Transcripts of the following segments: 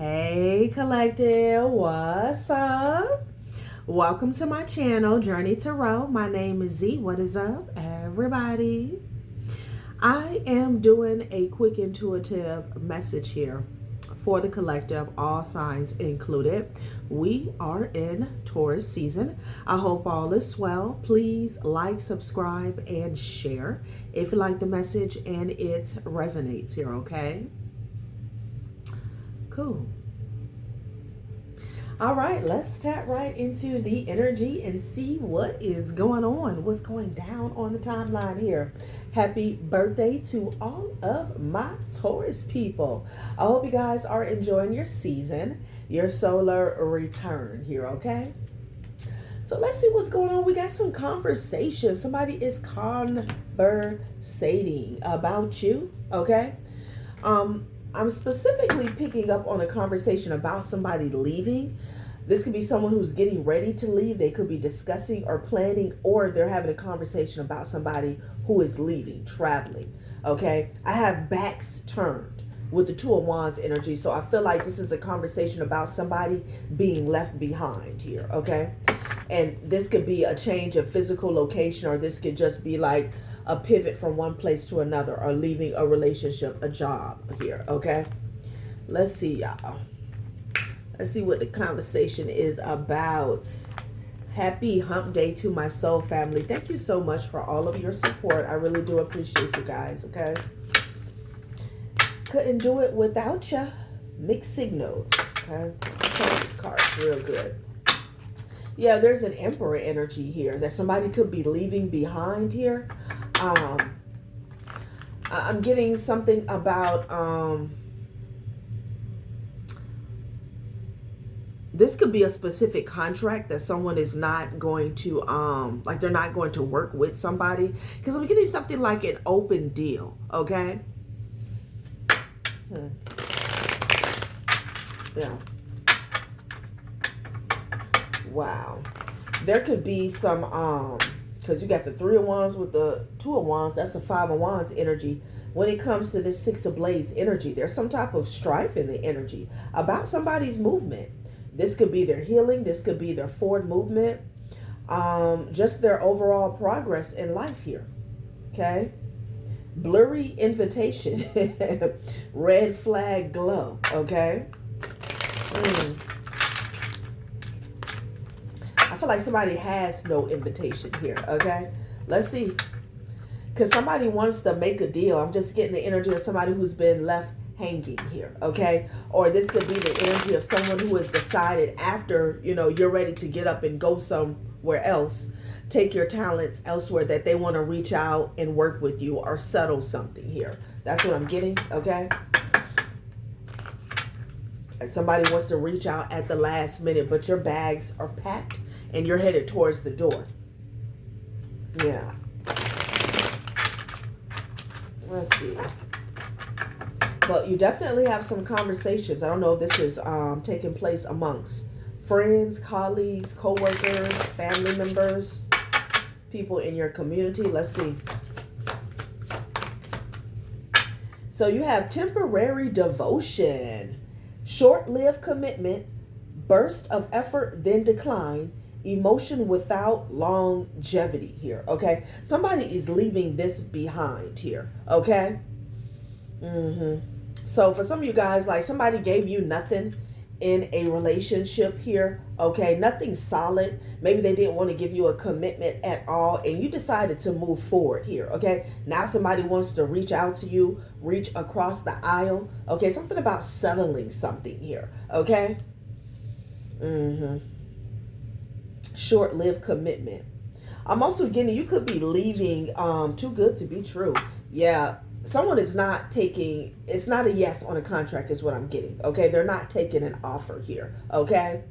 Hey collective, what's up? Welcome to my channel, Journey Tarot. My name is Z. What is up, everybody? I am doing a quick intuitive message here for the collective, all signs included. We are in Taurus season. I hope all is well. Please like, subscribe, and share if you like the message and it resonates here, okay? Cool. All right, let's tap right into the energy and see what is going on, what's going down on the timeline here. Happy birthday to all of my Taurus people. I hope you guys are enjoying your season, your solar return here, okay? So let's see what's going on. We got some conversation. Somebody is conversating about you, okay? I'm specifically picking up on a conversation about somebody leaving. This could be someone who's getting ready to leave. They could be discussing or planning, or they're having a conversation about somebody who is leaving, traveling. Okay, I have backs turned with the Two of Wands energy. So I feel like this is a conversation about somebody being left behind here. Okay, and this could be a change of physical location, or this could just be like a pivot from one place to another, or leaving a relationship, a job here, okay? Let's see, y'all. Let's see what the conversation is about. Happy hump day to my soul family. Thank you so much for all of your support. I really do appreciate you guys, okay? Couldn't do it without you. Mixed signals, okay? These cards real good. Yeah, there's an Emperor energy here that somebody could be leaving behind here. I'm getting something about this could be a specific contract that someone is not going to like they're not going to work with somebody, because I'm getting something like an open deal, okay? Yeah. Wow. There could be some because you got the Three of Wands with the Two of Wands. That's the Five of Wands energy. When it comes to this Six of Blades energy, there's some type of strife in the energy about somebody's movement. This could be their healing. This could be their forward movement. Just their overall progress in life here. Okay. Blurry invitation. Red flag glow. Okay. I feel like somebody has no invitation here, okay? Let's see. Because somebody wants to make a deal. I'm just getting the energy of somebody who's been left hanging here, okay? Or this could be the energy of someone who has decided after, you know, you're ready to get up and go somewhere else, take your talents elsewhere, that they want to reach out and work with you or settle something here. That's what I'm getting, okay? Somebody wants to reach out at the last minute, but your bags are packed and you're headed towards the door. Yeah. Let's see. But you definitely have some conversations. I don't know if this is taking place amongst friends, colleagues, co-workers, family members, people in your community. Let's see. So you have temporary devotion, short-lived commitment, burst of effort, then decline, emotion without longevity here, okay? Somebody is leaving this behind here, okay? So for some of you guys, like somebody gave you nothing in a relationship here, okay? Nothing solid. Maybe they didn't want to give you a commitment at all, and you decided to move forward here, okay? Now somebody wants to reach out to you, reach across the aisle, okay? Something about settling something here, okay? Short-lived commitment. I'm also getting, you could be leaving too good to be true. Yeah, someone is not taking, it's not a yes on a contract is what I'm getting, okay? They're not taking an offer here, okay?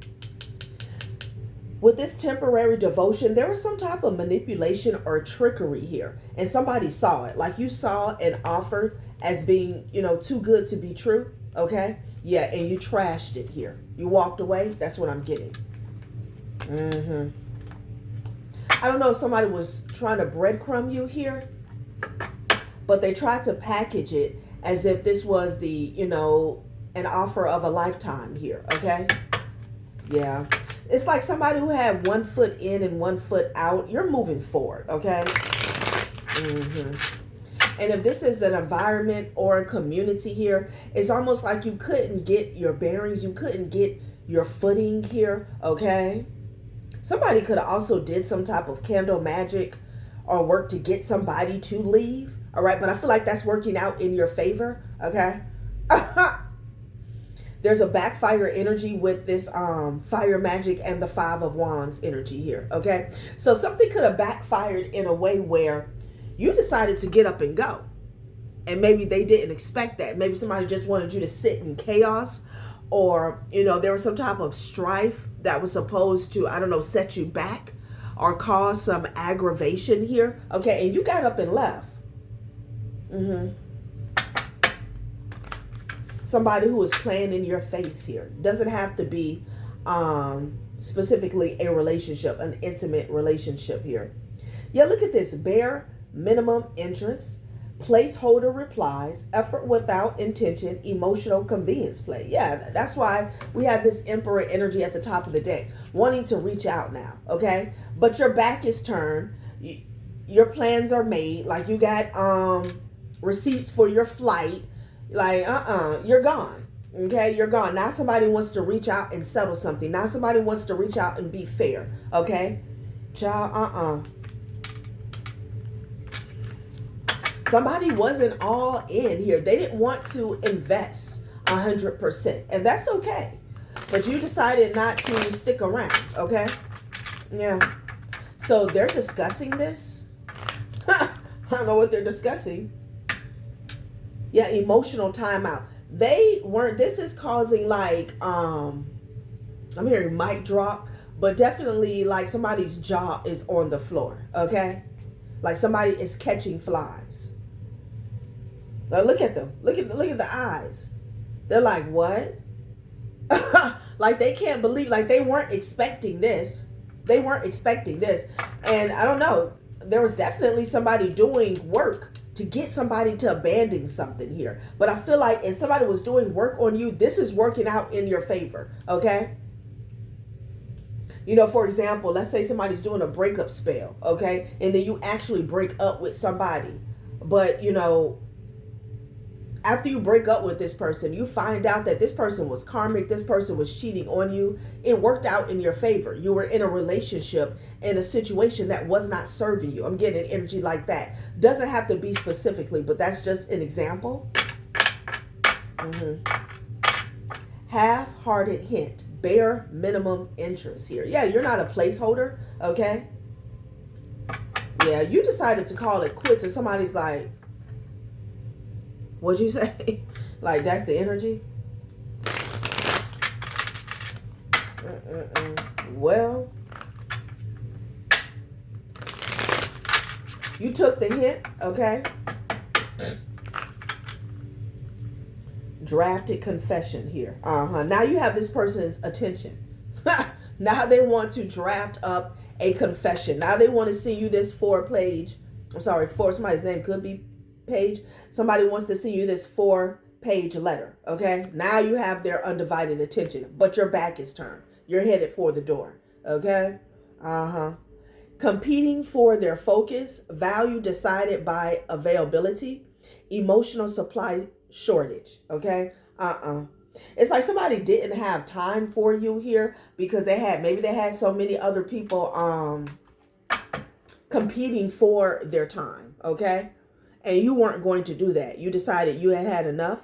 With this temporary devotion, there was some type of manipulation or trickery here, and somebody saw it. Like you saw an offer as being, you know, too good to be true, okay? Yeah, and you trashed it here. You walked away. That's what I'm getting. I don't know if somebody was trying to breadcrumb you here, but they tried to package it as if this was the, you know, an offer of a lifetime here, okay? Yeah. It's like somebody who had 1 foot in and 1 foot out. You're moving forward, okay? And if this is an environment or a community here, it's almost like you couldn't get your bearings. You couldn't get your footing here, okay? Somebody could have also did some type of candle magic or work to get somebody to leave, all right? But I feel like that's working out in your favor, okay? There's a backfire energy with this fire magic and the 5 of Wands energy here, okay? So something could have backfired in a way where you decided to get up and go. And maybe they didn't expect that. Maybe somebody just wanted you to sit in chaos, or, you know, there was some type of strife that was supposed to, I don't know, set you back or cause some aggravation here, okay? And you got up and left. Somebody who is playing in your face here. Doesn't have to be specifically a relationship, an intimate relationship here. Yeah, look at this. Bare minimum interest, placeholder replies, effort without intention, emotional convenience play. Yeah, that's why we have this Emperor energy at the top of the deck, wanting to reach out now, okay? But your back is turned. Your plans are made. Like you got receipts for your flight. Like, you're gone. Okay, you're gone. Now somebody wants to reach out and settle something. Now somebody wants to reach out and be fair. Okay? Child, Somebody wasn't all in here. They didn't want to invest 100%. And that's okay. But you decided not to stick around. Okay? Yeah. So they're discussing this. I don't know what they're discussing. Yeah, emotional timeout. They weren't, this is causing like, I'm hearing mic drop, but definitely like somebody's jaw is on the floor, okay? Like somebody is catching flies. Now look at them. Look at the eyes. They're like, what? Like they can't believe, like they weren't expecting this. They weren't expecting this. And I don't know, there was definitely somebody doing work to get somebody to abandon something here. But I feel like if somebody was doing work on you, this is working out in your favor, okay? You know, for example, let's say somebody's doing a breakup spell, okay? And then you actually break up with somebody. But, you know, after you break up with this person, you find out that this person was karmic, this person was cheating on you. It worked out in your favor. You were in a relationship, in a situation that was not serving you. I'm getting energy like that. Doesn't have to be specifically, but that's just an example. Half-hearted hint. Bare minimum interest here. Yeah, you're not a placeholder, okay? Yeah, you decided to call it quits and somebody's like, what'd you say? Like, that's the energy? Well, you took the hint, okay? Drafted confession here. Now you have this person's attention. Now they want to draft up a confession. Now they want to send you this 4-page, I'm sorry, for somebody's name could be page. Somebody wants to send you this 4-page letter, okay? Now you have their undivided attention, but your back is turned. You're headed for the door, okay? Competing for their focus, value decided by availability, emotional supply shortage, okay? It's like somebody didn't have time for you here because maybe they had so many other people competing for their time, okay? And you weren't going to do that. You decided you had had enough.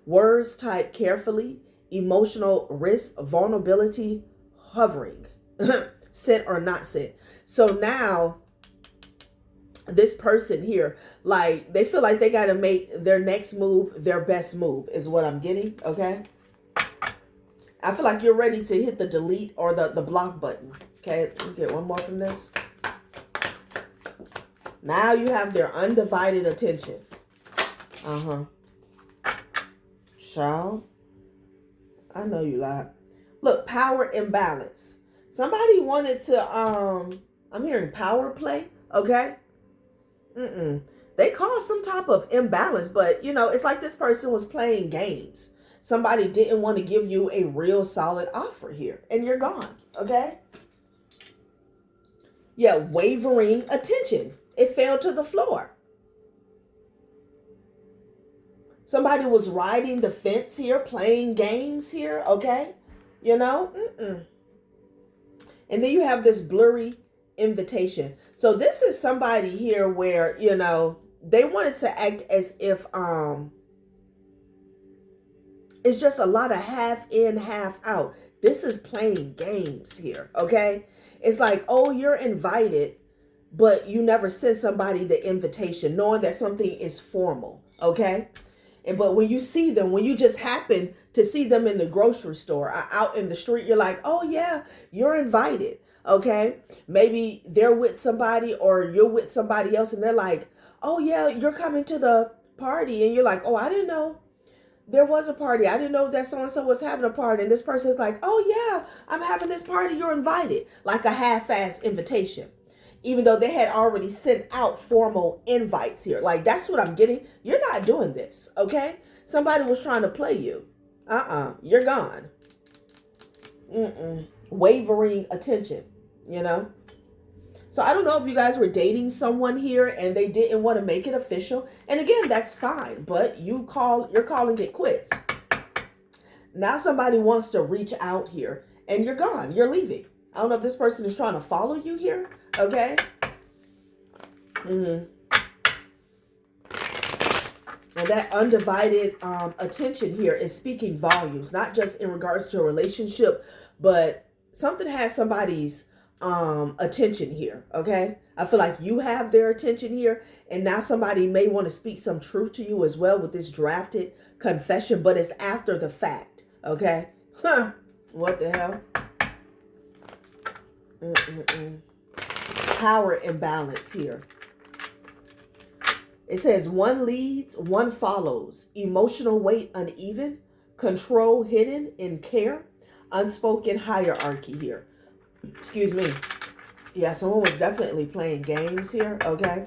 Words typed carefully. Emotional risk, vulnerability, hovering. Sent or not sent. So now, this person here, like, they feel like they got to make their next move their best move, is what I'm getting, okay? I feel like you're ready to hit the delete or the block button. Okay, let me get one more from this. Now you have their undivided attention. Child, I know you lied. Look, power imbalance. Somebody wanted to, I'm hearing power play, okay? They caused some type of imbalance, but, you know, it's like this person was playing games. Somebody didn't want to give you a real solid offer here, and you're gone, okay? Yeah, wavering attention. It fell to the floor. Somebody was riding the fence here, playing games here, okay? You know? And then you have this blurry invitation. So this is somebody here where, you know, they wanted to act as if it's just a lot of half in, half out. This is playing games here, okay? It's like, oh, you're invited, but you never send somebody the invitation, knowing that something is formal, okay? But when you see them, when you just happen to see them in the grocery store or out in the street, you're like, oh yeah, you're invited, okay? Maybe they're with somebody or you're with somebody else and they're like, oh yeah, you're coming to the party. And you're like, oh, I didn't know there was a party. I didn't know that so-and-so was having a party. And this person's like, oh yeah, I'm having this party. You're invited. Like a half-assed invitation. Even though they had already sent out formal invites here. Like, that's what I'm getting. You're not doing this, okay? Somebody was trying to play you. You're gone. Wavering attention, you know? So I don't know if you guys were dating someone here and they didn't want to make it official. And again, that's fine. But you're calling it quits. Now somebody wants to reach out here and you're gone. You're leaving. I don't know if this person is trying to follow you here. Okay. And that undivided attention here is speaking volumes, not just in regards to a relationship, but something has somebody's attention here. Okay. I feel like you have their attention here, and now somebody may want to speak some truth to you as well with this drafted confession, but it's after the fact. Okay. What the hell? Power imbalance here. It says one leads, one follows. Emotional weight uneven. Control hidden in care. Unspoken hierarchy here. Excuse me. Yeah, someone was definitely playing games here, okay?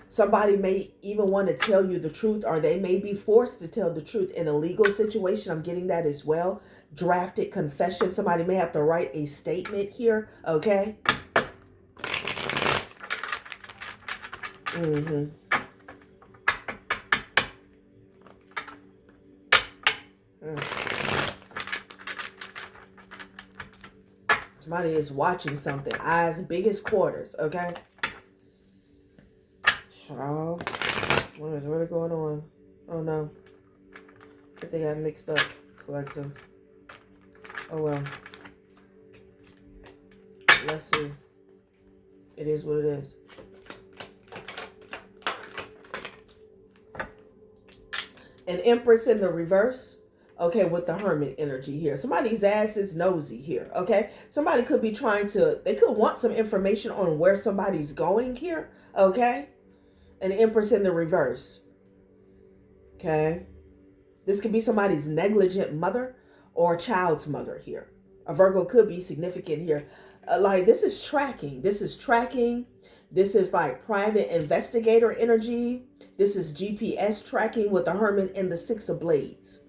Somebody may even want to tell you the truth, or they may be forced to tell the truth in a legal situation. I'm getting that as well. Drafted confession. Somebody may have to write a statement here, okay? Somebody is watching something. Eyes big as quarters, okay? Child, what is really going on? Oh no. I think they got mixed up, collective. Oh well. Let's see. It is what it is. An Empress in the reverse. Okay, with the Hermit energy here. Somebody's ass is nosy here, okay? Somebody could be they could want some information on where somebody's going here, okay? An Empress in the reverse, okay? This could be somebody's negligent mother or child's mother here. A Virgo could be significant here. Like, this is tracking. This is tracking. This is like private investigator energy. This is GPS tracking with the Hermit and the Six of Blades.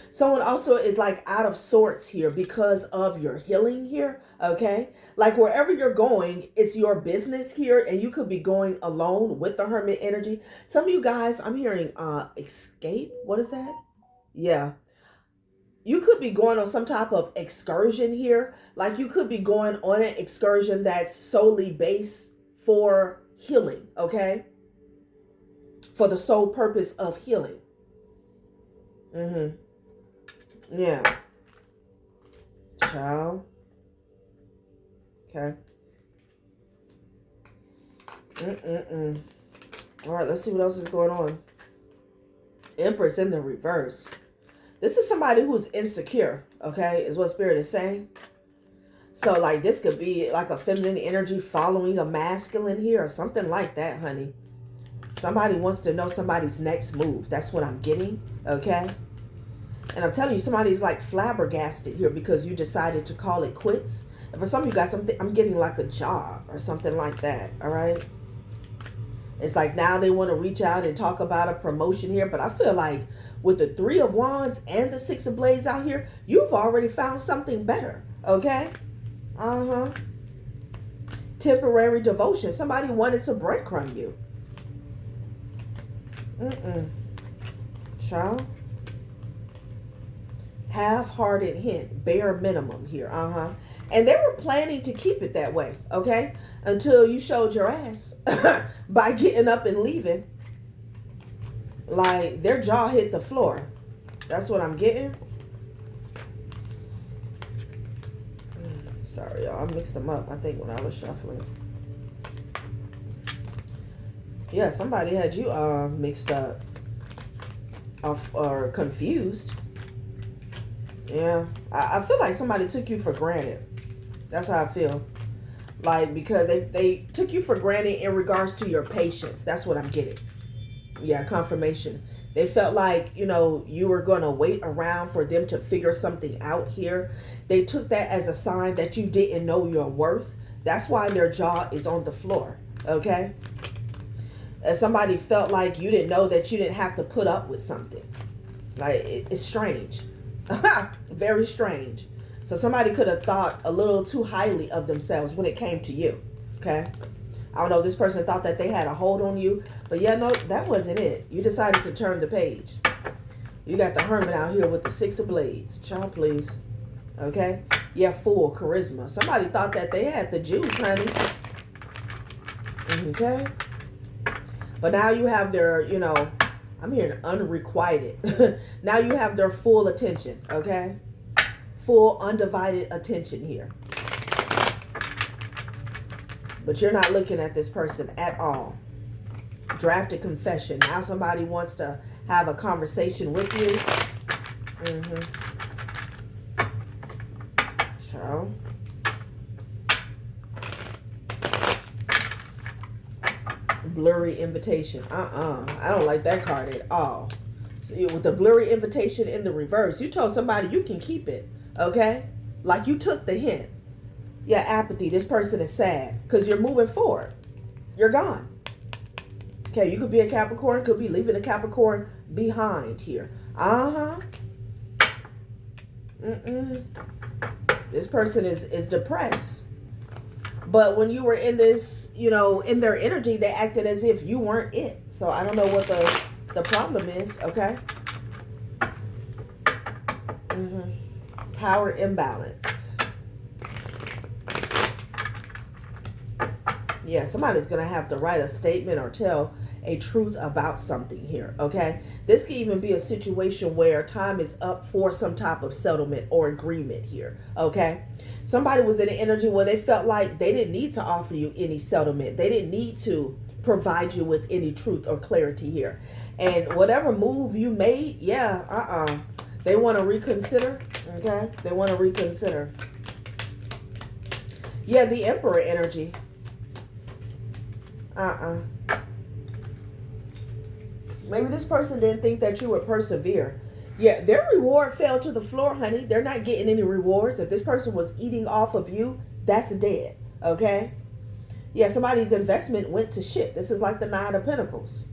Someone also is like out of sorts here because of your healing here, okay? Like wherever you're going, it's your business here, and you could be going alone with the Hermit energy. Some of you guys, I'm hearing escape. What is that? Yeah. You could be going on some type of excursion here. Like you could be going on an excursion that's solely based for healing, okay? For the sole purpose of healing. Yeah. Child. Okay. All right, let's see what else is going on. Empress in the reverse. This is somebody who's insecure, okay, is what Spirit is saying. So, like, this could be like a feminine energy following a masculine here or something like that, honey. Somebody wants to know somebody's next move. That's what I'm getting, okay? And I'm telling you, somebody's like flabbergasted here because you decided to call it quits. And for some of you guys, I'm getting like a job or something like that, all right? It's like now they want to reach out and talk about a promotion here. But I feel like with the Three of Wands and the Six of Blades out here, you've already found something better, okay? Temporary devotion. Somebody wanted to breadcrumb you. Child. Half-hearted hint, bare minimum here. And they were planning to keep it that way, okay? Until you showed your ass by getting up and leaving. Like, their jaw hit the floor. That's what I'm getting. Sorry, y'all. I mixed them up, I think, when I was shuffling. Yeah, somebody had you mixed up or confused. Yeah, I feel like somebody took you for granted. That's how I feel. Like, because they took you for granted in regards to your patience. That's what I'm getting. Yeah, confirmation. They felt like, you know, you were going to wait around for them to figure something out here. They took that as a sign that you didn't know your worth. That's why their jaw is on the floor, okay? As somebody felt like you didn't know that you didn't have to put up with something. Like, it's strange. Very strange. So somebody could have thought a little too highly of themselves when it came to you. Okay. I don't know. This person thought that they had a hold on you. But yeah, no, that wasn't it. You decided to turn the page. You got the Hermit out here with the Six of Blades. Child, please. Okay. Yeah, full charisma. Somebody thought that they had the juice, honey. Okay. But now you have their, you know, I'm hearing unrequited. Now you have their full attention, okay? Full undivided attention here. But you're not looking at this person at all. Draft a confession. Now somebody wants to have a conversation with you. So. Blurry invitation. I don't like that card at all. So with the blurry invitation in the reverse, you told somebody you can keep it, okay? Like you took the hint. Yeah, apathy. This person is sad because you're moving forward. You're gone. Okay, you could be a Capricorn, could be leaving a Capricorn behind here. This person is depressed. But when you were in this, you know, in their energy, they acted as if you weren't it. So I don't know what the problem is, okay? Power imbalance. Yeah, somebody's going to have to write a statement or tell a truth about something here, okay? This could even be a situation where time is up for some type of settlement or agreement here, okay? Somebody was in an energy where they felt like they didn't need to offer you any settlement. They didn't need to provide you with any truth or clarity here. And whatever move you made, yeah, they want to reconsider, okay? They want to reconsider. Yeah, the Emperor energy. Maybe this person didn't think that you would persevere. Yeah, their reward fell to the floor, honey. They're not getting any rewards. If this person was eating off of you, that's dead, okay? Yeah, somebody's investment went to shit. This is like the Nine of Pentacles.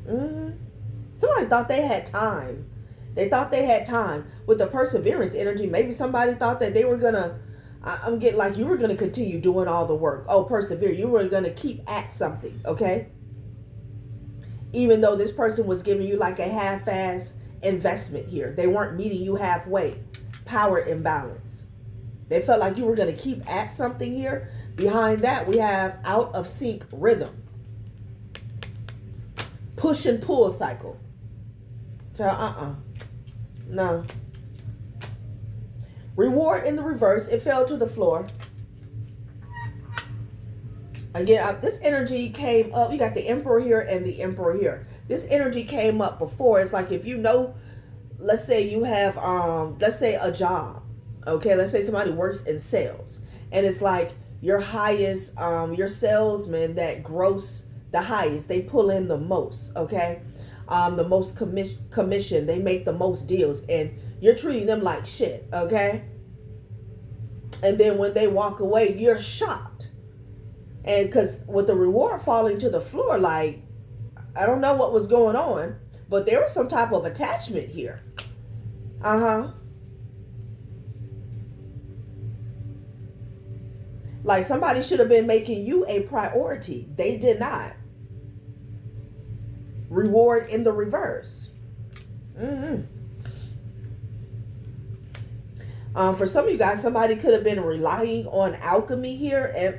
Somebody thought they had time. They thought they had time. With the perseverance energy, maybe somebody thought that they were going to, I'm getting like you were going to continue doing all the work. Oh, persevere. You were going to keep at something, okay? Even though this person was giving you like a half-ass investment here. They weren't meeting you halfway. Power imbalance. They felt like you were going to keep at something here. Behind that, we have out of sync rhythm. Push and pull cycle. So, no. Reward in the reverse. It fell to the floor. Again, this energy came up. You got the Emperor here and the Emperor here. This energy came up before. It's like if you know, let's say you have, let's say a job. Okay, let's say somebody works in sales. And it's like your highest, your salesmen that gross the highest. They pull in the most, okay? The most commission. They make the most deals. And you're treating them like shit, okay? And then when they walk away, you're shocked. And because with the reward falling to the floor, like, I don't know what was going on, But there was some type of attachment here. Like somebody should have been making you a priority. They did not. Reward in the reverse. For some of you guys, somebody could have been relying on alchemy here, and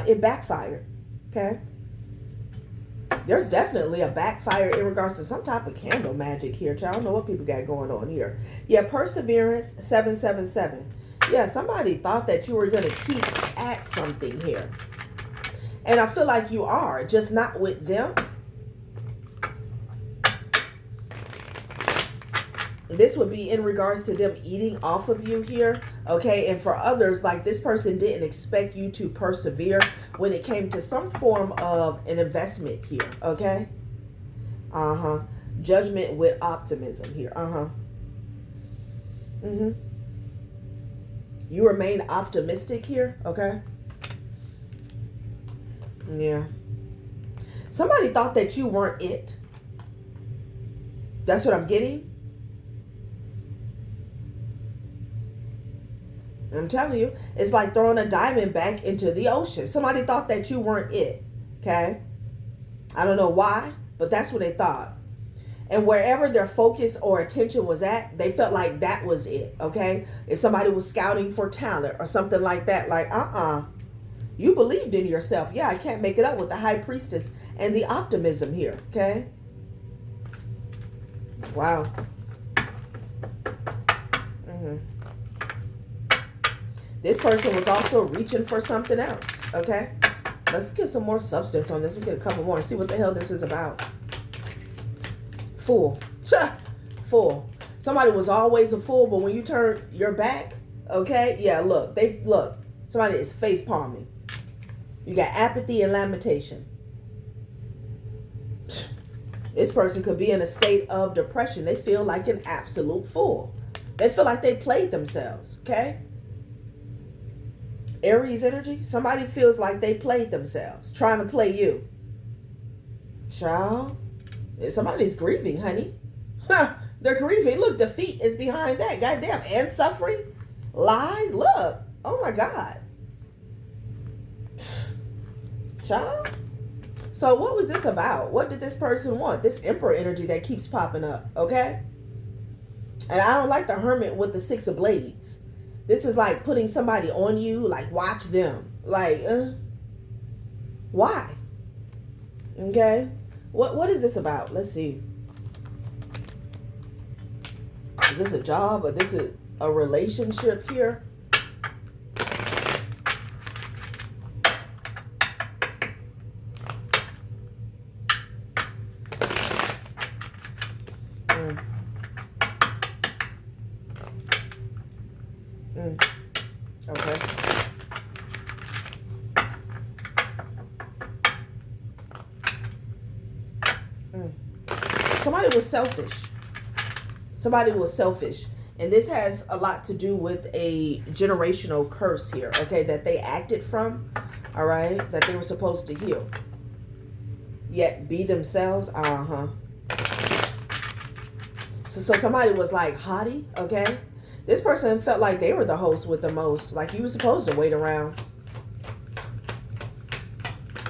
it backfired. Okay. There's definitely a backfire in regards to some type of candle magic here. I don't know what people got going on here. Yeah, perseverance, 777. Yeah, somebody thought that you were going to keep at something here. And I feel like you are, just not with them. This would be in regards to them eating off of you here, okay? And for others, like this person didn't expect you to persevere when it came to some form of an investment here, okay? Judgment with optimism here, You remain optimistic here, okay? Yeah. Somebody thought that you weren't it. That's what I'm getting. I'm telling you, it's like throwing a diamond back into the ocean. Somebody thought that you weren't it, okay? I don't know why, but that's what they thought. And wherever their focus or attention was at, they felt like that was it, okay? If somebody was scouting for talent or something like that, like, you believed in yourself. Yeah, I can't make it up with the high priestess and the optimism here, okay? Wow. This person was also reaching for something else, okay? Let's get some more substance on this. We'll get a couple more and see what the hell this is about. Fool. Fool. Somebody was always a fool, but when you turn your back, okay? Yeah, look. Somebody is face palming. You got apathy and lamentation. This person could be in a state of depression. They feel like an absolute fool. They feel like they played themselves, okay? Aries energy, somebody feels like they played themselves, trying to play you. Child, somebody's grieving, honey. They're grieving. Look, defeat is behind that. Goddamn. And suffering. Lies. Look. Oh my God. Child. So what was this about? What did this person want? This Emperor energy that keeps popping up, okay? And I don't like the Hermit with the 6 of Blades. This is like putting somebody on you, like watch them. Like, why? Okay. What is this about? Let's see. Is this a job or this is a relationship here? Okay. Somebody was selfish. Somebody was selfish. And this has a lot to do with a generational curse here, okay, that they acted from, all right, that they were supposed to heal. Yet be themselves, So somebody was like haughty, okay? This person felt like they were the host with the most. Like you were supposed to wait around.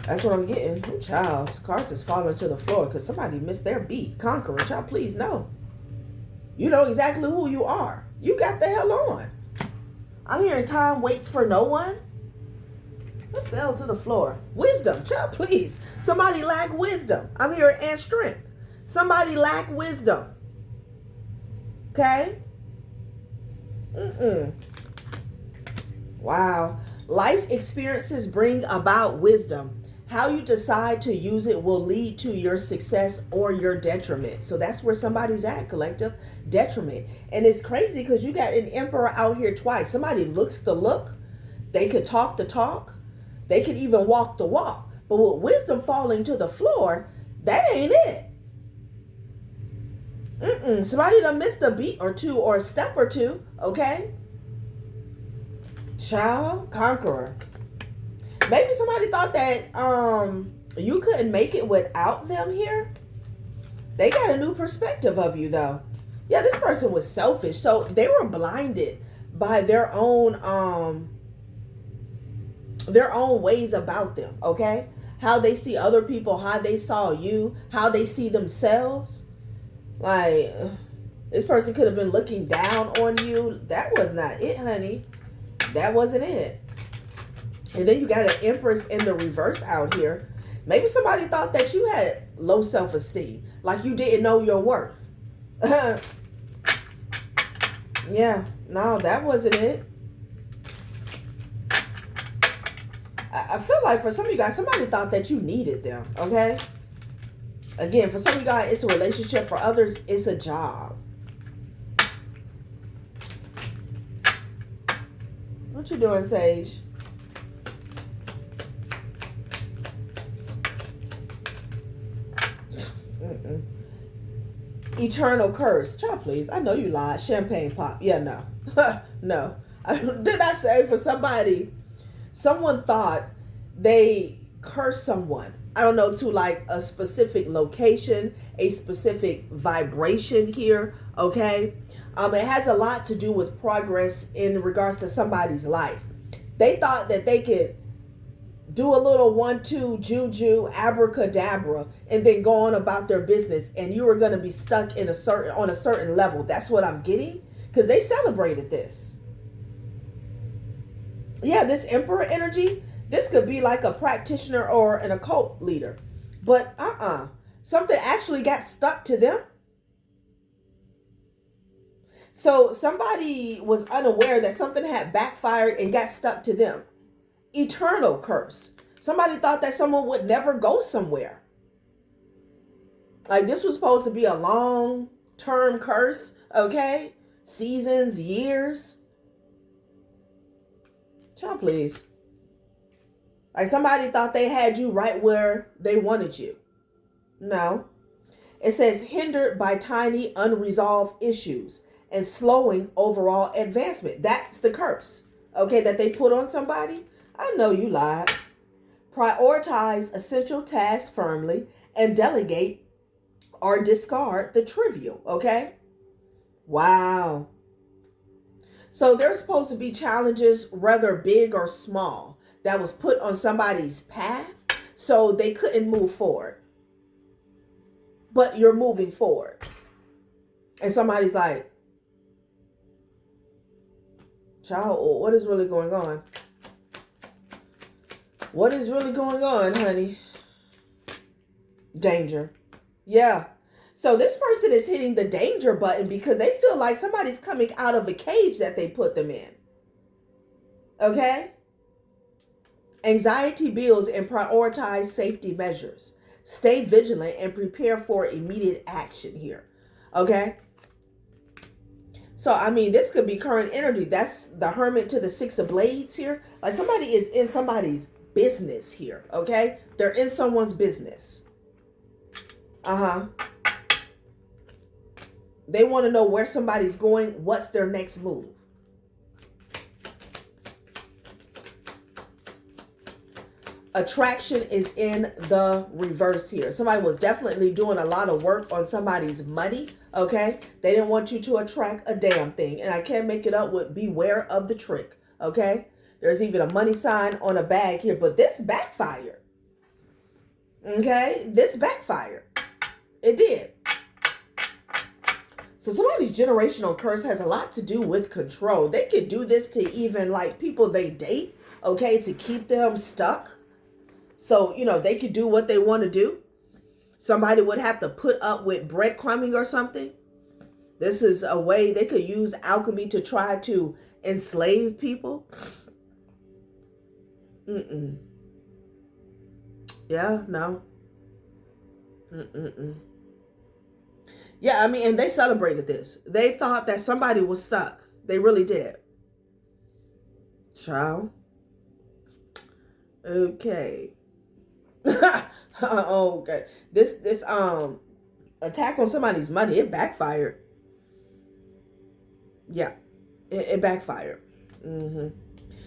That's what I'm getting. Oh, child, cards is falling to the floor because somebody missed their beat. Conqueror, child, please no. You know exactly who you are. You got the hell on. I'm hearing time waits for no one. It fell to the floor. Wisdom, child, please. Somebody lack wisdom. I'm hearing and strength. Somebody lack wisdom. Okay? Wow. Life experiences bring about wisdom. How you decide to use it will lead to your success or your detriment. So that's where somebody's at, collective. Detriment. And it's crazy because you got an emperor out here twice. Somebody looks the look. They could talk the talk. They could even walk the walk. But with wisdom falling to the floor, that ain't it. Somebody done missed a beat or two or a step or two. Okay? Child, conqueror. Maybe somebody thought that you couldn't make it without them here. They got a new perspective of you, though. Yeah, this person was selfish, so they were blinded by their own ways about them. Okay, how they see other people, how they saw you, how they see themselves. Like, this person could have been looking down on you. That was not it, honey. That wasn't it. And then you got an Empress in the reverse out here. Maybe somebody thought that you had low self-esteem, like you didn't know your worth. Yeah, no, that wasn't it. I feel like for some of you guys, somebody thought that you needed them, okay? Again, for some of you guys, it's a relationship. For others, it's a job. What you doing, Sage? Eternal curse. Child, please. I know you lied. Champagne pop. Yeah, no. No. Did I say for somebody, someone thought they cursed someone. I don't know, to like a specific location, a specific vibration here, okay? It has a lot to do with progress in regards to somebody's life. They thought that they could do a little 1-2 juju abracadabra and then go on about their business, and you were going to be stuck on a certain level. That's what I'm getting, because they celebrated this. Yeah, this Emperor energy, this could be like a practitioner or an occult leader, but something actually got stuck to them. So somebody was unaware that something had backfired and got stuck to them. Eternal curse. Somebody thought that someone would never go somewhere. Like, this was supposed to be a long-term curse, okay? Seasons, years. Child, please. Like, somebody thought they had you right where they wanted you. No. It says hindered by tiny unresolved issues and slowing overall advancement. That's the curse, okay, that they put on somebody. I know you lied. Prioritize essential tasks firmly and delegate or discard the trivial, okay? Wow. So there's supposed to be challenges, whether big or small, that was put on somebody's path so they couldn't move forward. But you're moving forward. And somebody's like, child, what is really going on? What is really going on, honey? Danger. Yeah. So this person is hitting the danger button because they feel like somebody's coming out of a cage that they put them in. Okay? Anxiety builds and prioritize safety measures. Stay vigilant and prepare for immediate action here. Okay? So, I mean, this could be current energy. That's the Hermit to the Six of Blades here. Like, somebody is in somebody's business here, okay? They're in someone's business. They want to know where somebody's going. What's their next move? Attraction is in the reverse here. Somebody was definitely doing a lot of work on somebody's money, okay? They didn't want you to attract a damn thing. And I can't make it up with beware of the trick, okay? There's even a money sign on a bag here, but this backfired. Okay? This backfired. It did. So somebody's generational curse has a lot to do with control. They could do this to even like people they date, okay, to keep them stuck. So, you know, they could do what they want to do. Somebody would have to put up with breadcrumbing or something. This is a way they could use alchemy to try to enslave people. Yeah, no. Yeah, I mean, and they celebrated this. They thought that somebody was stuck. They really did. Child. Okay. Okay. This attack on somebody's money, it backfired. Yeah. It backfired.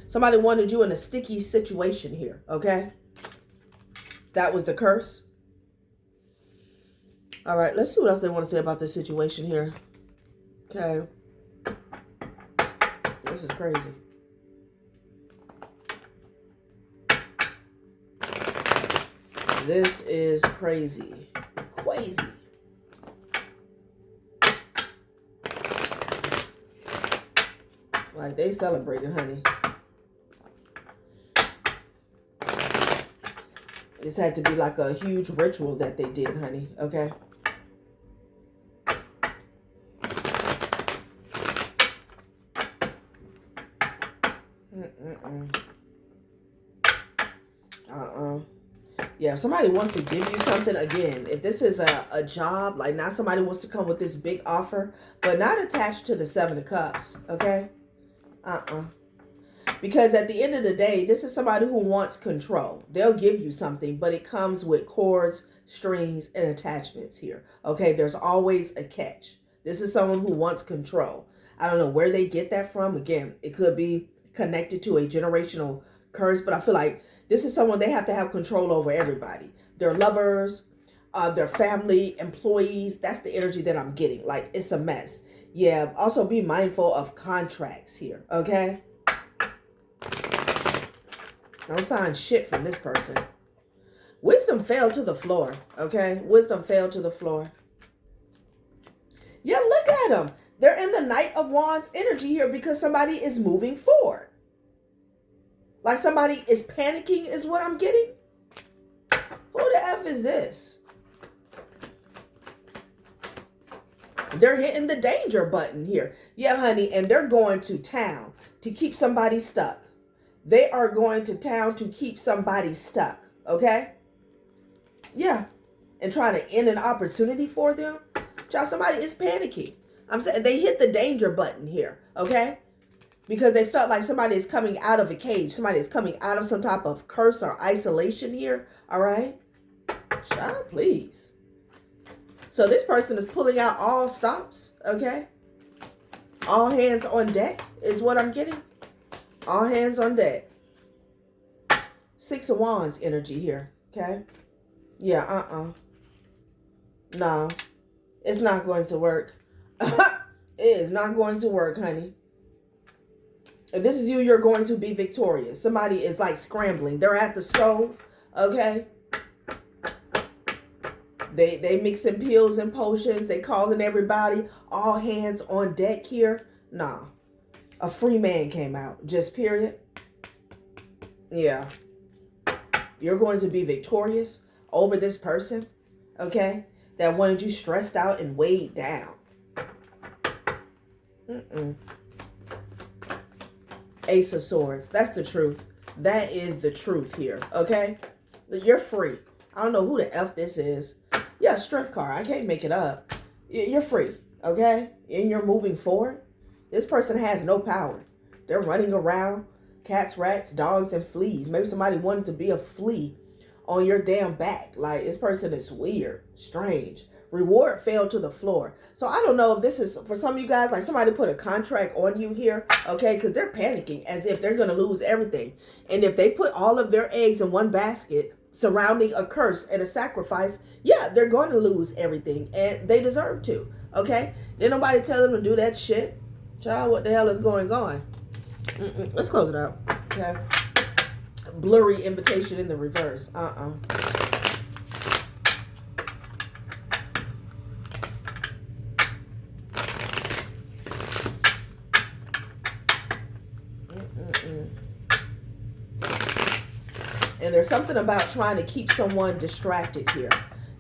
Somebody wanted you in a sticky situation here, okay? That was the curse. All right, let's see what else they want to say about this situation here. Okay. This is crazy. This is crazy. Crazy. Like, they celebrating, honey. This had to be like a huge ritual that they did, honey. Okay. Yeah, if somebody wants to give you something, again, if this is a job, like now somebody wants to come with this big offer, but not attached to the Seven of Cups, okay? Because at the end of the day, this is somebody who wants control. They'll give you something, but it comes with cords, strings, and attachments here, okay? There's always a catch. This is someone who wants control. I don't know where they get that from. Again, it could be connected to a generational curse, but I feel like this is someone they have to have control over everybody. Their lovers, their family, employees. That's the energy that I'm getting. Like, it's a mess. Yeah, also be mindful of contracts here, okay? Don't sign shit from this person. Wisdom fell to the floor, okay? Wisdom fell to the floor. Yeah, look at them. They're in the Knight of Wands energy here because somebody is moving forward. Like somebody is panicking is what I'm getting. Who the F is this? They're hitting the danger button here. Yeah, honey, and they're going to town to keep somebody stuck. They are going to town to keep somebody stuck, okay? Yeah, and trying to end an opportunity for them. Child, somebody is panicking. I'm saying they hit the danger button here, okay? Because they felt like somebody is coming out of a cage. Somebody is coming out of some type of curse or isolation here, all right? Child, please. So this person is pulling out all stops, okay? All hands on deck is what I'm getting. All hands on deck. Six of Wands energy here, okay? Yeah, no, it's not going to work. It is not going to work, honey. If this is you, you're going to be victorious. Somebody is like scrambling. They're at the stove, okay? They mixing pills and potions. They calling everybody. All hands on deck here. Nah. A free man came out. Just period. Yeah. You're going to be victorious over this person, okay? That wanted you stressed out and weighed down. Ace of Swords. That's the truth. That is the truth here, okay? You're free. I don't know who the F this is. Yeah, strength card. I can't make it up. You're free, okay? And you're moving forward. This person has no power. They're running around. Cats, rats, dogs, and fleas. Maybe somebody wanted to be a flea on your damn back. Like, this person is weird, strange. Reward fell to the floor. So I don't know if this is, for some of you guys, like somebody put a contract on you here, okay? Because they're panicking as if they're going to lose everything. And if they put all of their eggs in one basket surrounding a curse and a sacrifice, yeah, they're going to lose everything. And they deserve to, okay? Didn't nobody tell them to do that shit. Child, what the hell is going on? Let's close it out, okay? Blurry invitation in the reverse. And there's something about trying to keep someone distracted here.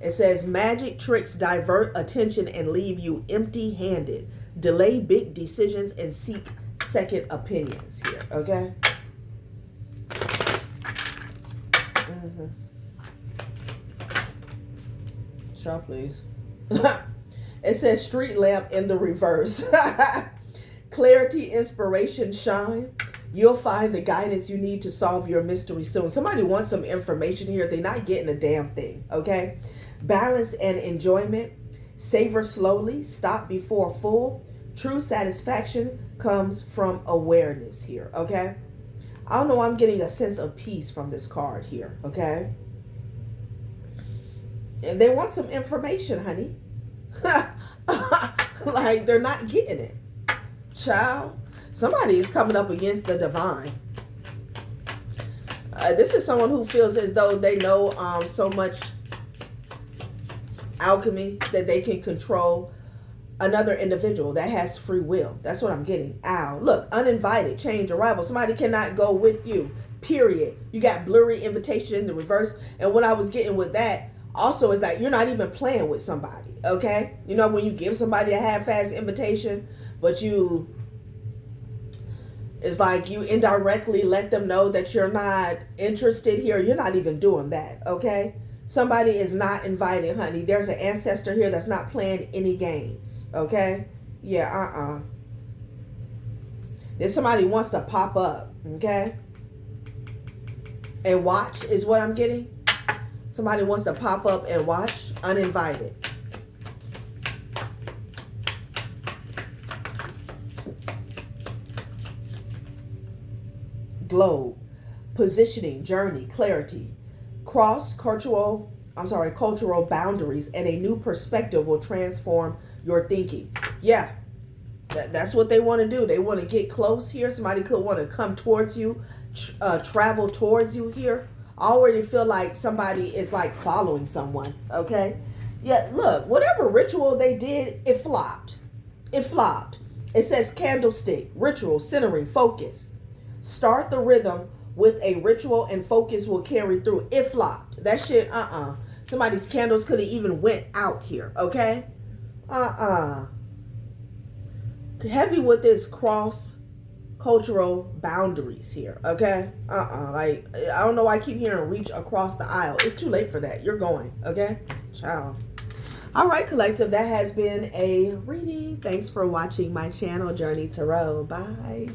It says magic tricks divert attention and leave you empty-handed. Delay big decisions and seek second opinions here, okay? Sure, please. It says street lamp in the reverse. Clarity, inspiration, shine. You'll find the guidance you need to solve your mystery soon. Somebody wants some information here. They're not getting a damn thing, okay? Balance and enjoyment. Savor slowly. Stop before full. True satisfaction comes from awareness here, okay? I don't know. I'm getting a sense of peace from this card here, okay? And they want some information, honey. Like they're not getting it. Child, somebody is coming up against the divine. This is someone who feels as though they know so much alchemy that they can control another individual that has free will. That's what I'm getting. Ow. Look, uninvited, change, arrival. Somebody cannot go with you, period. You got blurry invitation in the reverse. And what I was getting with that also is that you're not even playing with somebody, okay? You know, when you give somebody a half-ass invitation, but it's like you indirectly let them know that you're not interested here. You're not even doing that, okay? Somebody is not invited, honey. There's an ancestor here that's not playing any games, okay? Yeah, There's somebody who wants to pop up, okay? And watch is what I'm getting. Somebody wants to pop up and watch, uninvited. Globe, positioning, journey, clarity, cultural boundaries, and a new perspective will transform your thinking. Yeah, that's what they want to do. They want to get close here. Somebody could want to come towards you, travel towards you here. I already feel like somebody is like following someone, okay? Yeah, look, whatever ritual they did, it flopped. It flopped. It says candlestick, ritual, centering, focus. Start the rhythm with a ritual and focus will carry through. It flopped. That shit, Somebody's candles could have even went out here, okay? Heavy with this cross-cultural boundaries here, okay? Like, I don't know why I keep hearing reach across the aisle. It's too late for that. You're going, okay? Ciao. All right, collective, that has been a reading. Thanks for watching my channel, Journey Tarot. Bye.